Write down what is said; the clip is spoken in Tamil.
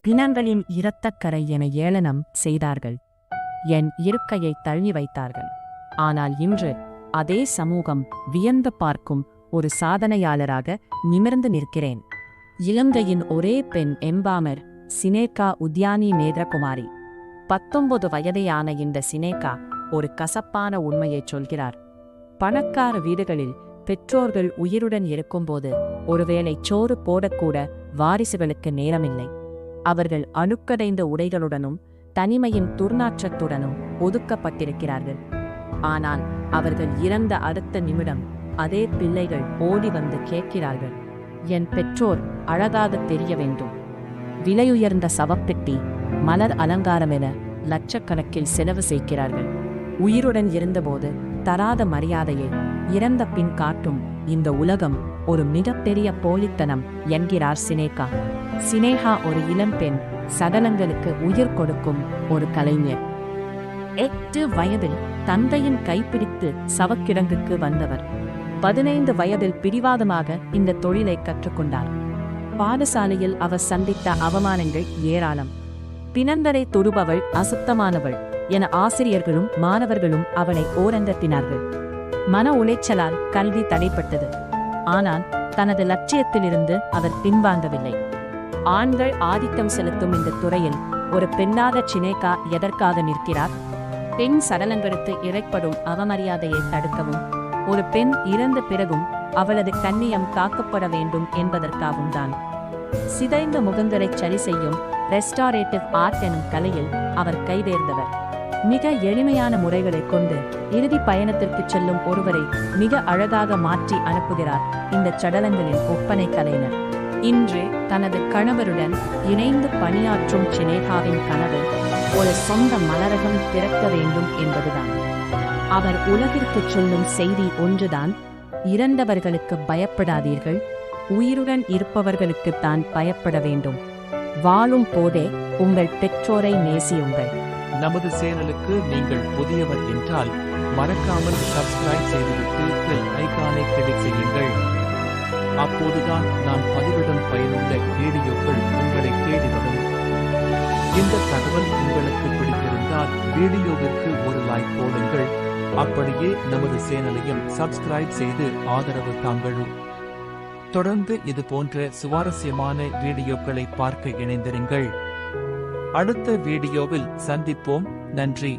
பிணங்களின் இரத்தக்கரை என ஏளனம் செய்தார்கள். என் இருக்கையை தள்ளி வைத்தார்கள். ஆனால் இன்று அதே சமூகம் வியந்து பார்க்கும் ஒரு சாதனையாளராக நிமிர்ந்து நிற்கிறேன். இலங்கையின் ஒரே பெண் எம்பாமர் சினேகா உத்யானி நேத்ரகுமாரி. 19 வயதையான இந்த சினேகா ஒரு கசப்பான உண்மையைச் சொல்கிறார். பணக்கார வீடுகளில் பெற்றோர்கள் உயிருடன் இருக்கும்போது ஒருவேளை சோறு போடக்கூட வாரிசுகளுக்கு நேரமில்லை. அவர்கள் அணுக்கடைந்த உடைகளுடனும் தனிமையின் துர்நாற்றத்துடனும் ஒதுக்கப்பட்டிருக்கிறார்கள். ஆனால் அவர்கள் இறந்த அடுத்த நிமிடம் அதே பிள்ளைகள் ஓடி வந்து கேட்கிறார்கள், என் பெற்றோர் அழகாக தெரிய வேண்டும். விலையுயர்ந்த சவப்பெட்டி, மலர் அலங்காரம் என லட்சக்கணக்கில் செலவு செய்கிறார்கள். உயிருடன் இருந்தபோது தராத மரியாதையை இறந்த பின் காட்டும் இந்த உலகம் ஒரு மிகப்பெரிய போலித்தனம் என்கிறார் சினேகா. சினேகா ஒரு இளம்பெண், சடலங்களுக்கு உயிர் கொடுக்கும் ஒரு கலைஞர். 8 வயதில் தந்தையின் கைப்பிடித்து சவக்கிடங்குக்கு வந்தவர். 15 வயதில் பிடிவாதமாக இந்த தொழிலை கற்றுக்கொண்டார். பாடசாலையில் அவர் சந்தித்த அவமானங்கள் ஏராளம். பிணங்களை தொடுபவள், அசுத்தமானவள் என ஆசிரியர்களும் மாணவர்களும் அவனை ஓரங்கட்டினார்கள். மன உளைச்சலால் கல்வி தடைப்பட்டது. ஆனால் தனது லட்சியத்திலிருந்து அவர் பின்வாங்கவில்லை. ஆண்கள் ஆதிக்கம் செலுத்தும் இந்த துறையில் ஒரு பெண்ணாக சினேகா எதற்காக நிற்கிறார்? பெண் சடலங்களுக்கு இழைப்படும் அவமரியாதையை தடுக்கவும், ஒரு பெண் இறந்த பிறகும் அவளது கண்ணியம் காக்கப்பட வேண்டும் என்பதற்காகவும் தான். சிதைந்த முகங்களை சரி செய்யும் ரெஸ்டாரேட்டிவ் ஆர்ட் எனும் கலையில் அவர் கைதேர்ந்தவர். மிக எளிமையான முறைகளை கொண்டு இறுதி பயணத்திற்கு செல்லும் ஒருவரை மிக அழகாக மாற்றி அனுப்புகிறார் இந்த சடலங்களின் ஒப்பனை கலைஞர். இன்று தனது கணவருடன் இணைந்து பணியாற்றும் சினேகாவின் கனவு ஒரு சொந்த மலரகம் திறக்க வேண்டும் என்பதுதான். அவர் உலகிற்கு சொல்லும் செய்தி ஒன்றுதான், இறந்தவர்களுக்கு பயப்படாதீர்கள், உயிருடன் இருப்பவர்களுக்குத்தான் பயப்பட வேண்டும். வாழும் போதே உங்கள் பெற்றோரை நேசியுங்கள். நமது சேனலுக்கு நீங்கள் புதியவர் என்றால் மறக்காமல் சப்ஸ்கிரைப் செய்துவிட்டு பெல் ஐகானை கிளிக் செய்யுங்கள். அப்போதுதான் நான் பதிவிடும் பயனுள்ள வீடியோக்கள் உங்களை தேடி வரும். இந்த தகவல் உங்களுக்கு பிடித்திருந்தால் வீடியோவிற்கு ஒரு லைக் போடுங்கள். அப்படியே நமது சேனலையும் சப்ஸ்கிரைப் செய்து ஆதரவு தாங்களும். தொடர்ந்து இது போன்ற சுவாரஸ்யமான வீடியோக்களை பார்க்க இணைந்திருங்கள். அடுத்த வீடியோவில் சந்திப்போம். நன்றி.